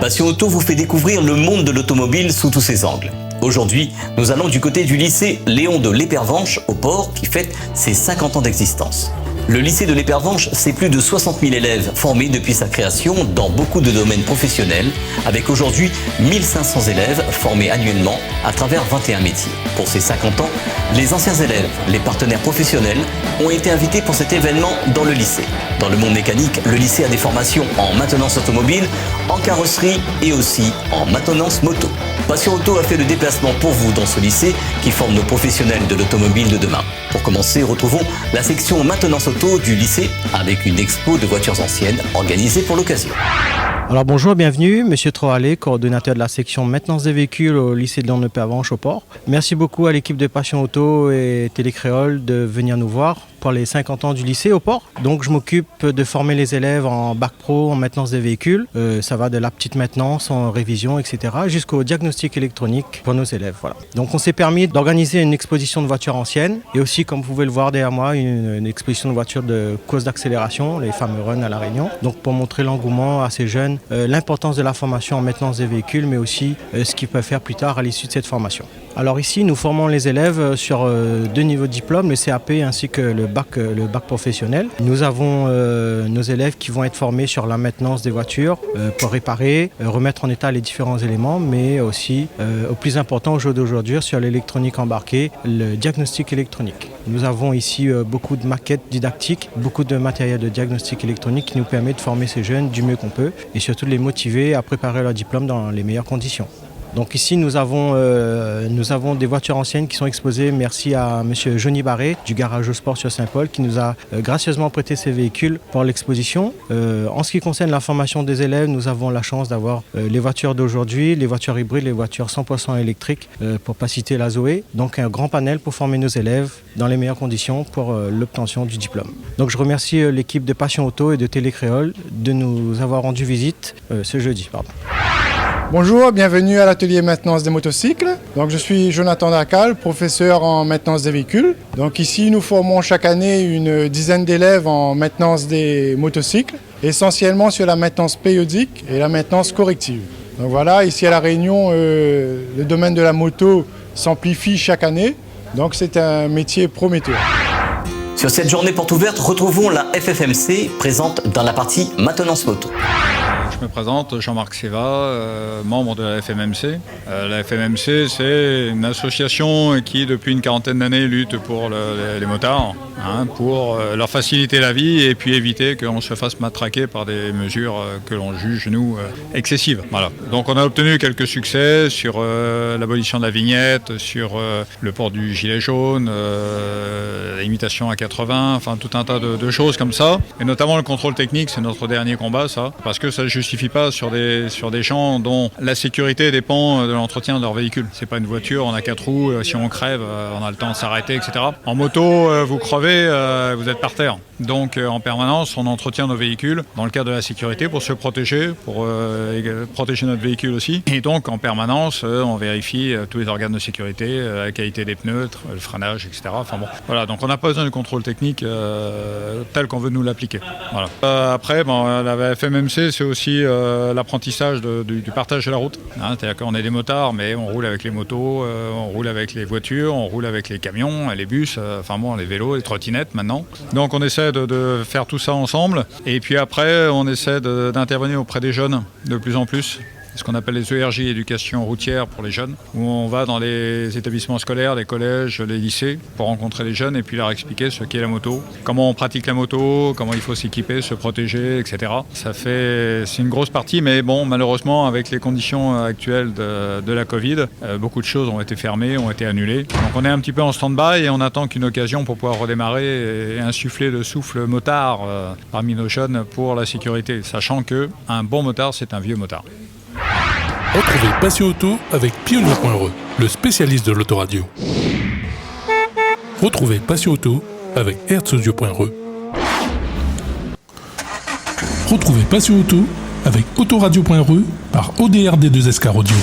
Passion Auto vous fait découvrir le monde de l'automobile sous tous ses angles. Aujourd'hui, nous allons du côté du lycée Léon de l'Épervenche au Port qui fête ses 50 ans d'existence. Le lycée de l'Épervenche, c'est plus de 60 000 élèves formés depuis sa création dans beaucoup de domaines professionnels, avec aujourd'hui 1500 élèves formés annuellement à travers 21 métiers. Pour ces 50 ans, les anciens élèves, les partenaires professionnels ont été invités pour cet événement dans le lycée. Dans le monde mécanique, le lycée a des formations en maintenance automobile, en carrosserie et aussi en maintenance moto. Passion Auto a fait le déplacement pour vous dans ce lycée qui forme nos professionnels de l'automobile de demain. Pour commencer, retrouvons la section maintenance auto du lycée avec une expo de voitures anciennes organisée pour l'occasion. Alors bonjour, bienvenue, Monsieur Troalé, coordonnateur de la section maintenance des véhicules au lycée de Léon de l'Épervenche au Port. Merci beaucoup à l'équipe de Passion Auto et Télécréole de venir nous voir pour les 50 ans du lycée au Port. Donc je m'occupe de former les élèves en bac pro, en maintenance des véhicules. Ça va de la petite maintenance, en révision, etc. jusqu'au diagnostic électronique pour nos élèves. Voilà. Donc on s'est permis d'organiser une exposition de voitures anciennes et aussi, comme vous pouvez le voir derrière moi, une exposition de voitures de course d'accélération, les fameux runs à La Réunion. Donc pour montrer l'engouement à ces jeunes, l'importance de la formation en maintenance des véhicules, mais aussi ce qu'ils peuvent faire plus tard à l'issue de cette formation. Alors ici, nous formons les élèves sur 2 niveaux de diplôme, le CAP ainsi que le bac professionnel. Nous avons nos élèves qui vont être formés sur la maintenance des voitures pour réparer, remettre en état les différents éléments, mais aussi, au plus important au jour d'aujourd'hui, sur l'électronique embarquée, le diagnostic électronique. Nous avons ici beaucoup de maquettes didactiques, beaucoup de matériel de diagnostic électronique qui nous permet de former ces jeunes du mieux qu'on peut et surtout de les motiver à préparer leur diplôme dans les meilleures conditions. Donc ici, nous avons des voitures anciennes qui sont exposées. Merci à M. Johnny Barré du garage au sport sur Saint-Paul qui nous a gracieusement prêté ces véhicules pour l'exposition. En ce qui concerne la formation des élèves, nous avons la chance d'avoir les voitures d'aujourd'hui, les voitures hybrides, les voitures 100% électriques, pour pas citer la Zoé. Donc un grand panel pour former nos élèves dans les meilleures conditions pour l'obtention du diplôme. Donc je remercie l'équipe de Passion Auto et de Télécréole de nous avoir rendu visite ce jeudi. Bonjour, bienvenue à l'atelier maintenance des motocycles. Donc, je suis Jonathan Dacal, professeur en maintenance des véhicules. Donc ici, nous formons chaque année une dizaine d'élèves en maintenance des motocycles, essentiellement sur la maintenance périodique et la maintenance corrective. Donc voilà, ici à La Réunion, le domaine de la moto s'amplifie chaque année. Donc c'est un métier prometteur. Sur cette journée porte ouverte, retrouvons la FFMC présente dans la partie maintenance moto. Je me présente, Jean-Marc Seva, membre de la FMMC. La FMMC, c'est une association qui, depuis une quarantaine d'années, lutte pour les motards, pour leur faciliter la vie et puis éviter qu'on se fasse matraquer par des mesures que l'on juge, nous, excessives. Voilà. Donc on a obtenu quelques succès sur l'abolition de la vignette, sur le port du gilet jaune, la limitation à 80, enfin tout un tas de choses comme ça. Et notamment le contrôle technique, c'est notre dernier combat, ça, parce que ça ne justifie pas sur des gens dont la sécurité dépend de l'entretien de leur véhicule. C'est pas une voiture, on a 4 roues, si on crève, on a le temps de s'arrêter, etc. En moto, vous crevez, vous êtes par terre. Donc en permanence, on entretient nos véhicules dans le cadre de la sécurité pour se protéger, pour protéger notre véhicule aussi. Et donc en permanence, on vérifie tous les organes de sécurité, la qualité des pneus, le freinage, etc. Enfin bon, voilà. Donc on n'a pas besoin de contrôle technique tel qu'on veut nous l'appliquer. Voilà. Après, la FMMC, c'est aussi l'apprentissage du partage de la route. C'est-à-dire qu'on est des motards, mais on roule avec les motos, on roule avec les voitures, on roule avec les camions, les bus, les vélos, les trottinettes maintenant. Donc on essaie de faire tout ça ensemble. Et puis après, on essaie d'intervenir auprès des jeunes de plus en plus. Ce qu'on appelle les ERJ, éducation routière pour les jeunes, où on va dans les établissements scolaires, les collèges, les lycées, pour rencontrer les jeunes et puis leur expliquer ce qu'est la moto, comment on pratique la moto, comment il faut s'équiper, se protéger, etc. C'est une grosse partie, mais bon, malheureusement, avec les conditions actuelles de la Covid, beaucoup de choses ont été fermées, ont été annulées. Donc on est un petit peu en stand-by et on attend qu'une occasion pour pouvoir redémarrer et insuffler le souffle motard parmi nos jeunes pour la sécurité, sachant qu'un bon motard, c'est un vieux motard. Retrouvez Passion Auto avec Pionnier.re, le spécialiste de l'autoradio. Retrouvez Passion Auto avec Herzaudio.re. Retrouvez Passion Auto avec Autoradio.re par ODRD2SK Radio.